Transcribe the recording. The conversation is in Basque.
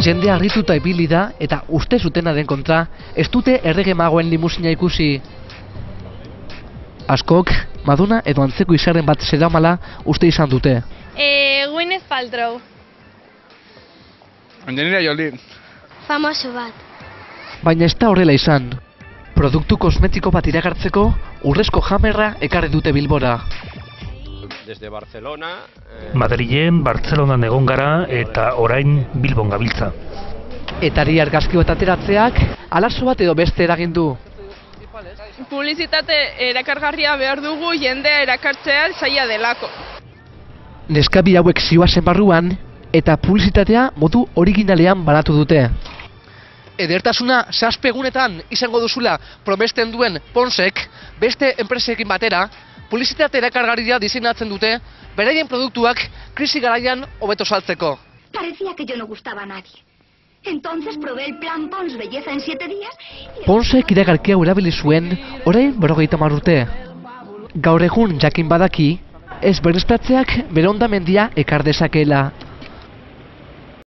Jende harrituta ibili da eta uste zutenaren kontra ez dute errege magoen limusina ikusi. Askok, Madonna edo antzeko izarren bat zeramala uste izan dute. Gwyneth Paltrow. Angelina Jolie. Famoso bat. Baina ez da horrela izan. Produktu kosmetiko bat iragartzeko urrezko jamerra ekarri dute Bilbora. Desde Barcelona... Madrilen, Bartzelonan egon gara eta orain Bilbon gabiltza. Etari argazki bat ateratzeak alazo bat edo beste eragin du. Publizitate erakargarria behar dugu jendea erakartzea zaila delako. Neskabi hauek zihoazen barruan eta publizitatea modu originalean banatu dute. Edertasuna zazpe egunetan izango duzula promesten duen Ponsek beste enpresekin batera publizitate erakargarria diseinatzen dute beraien produktuak krisi garaian hobeto saltzeko. Parecía que yo no gustaba a nadie. Entonces probé el plan Pons Belleza en 7 días. Ponsek iragarki hau erabili zuen orain 50 urte. Gaur egun jakin badaki, ez berriztatzeak bere hondamendia ekar dezakeela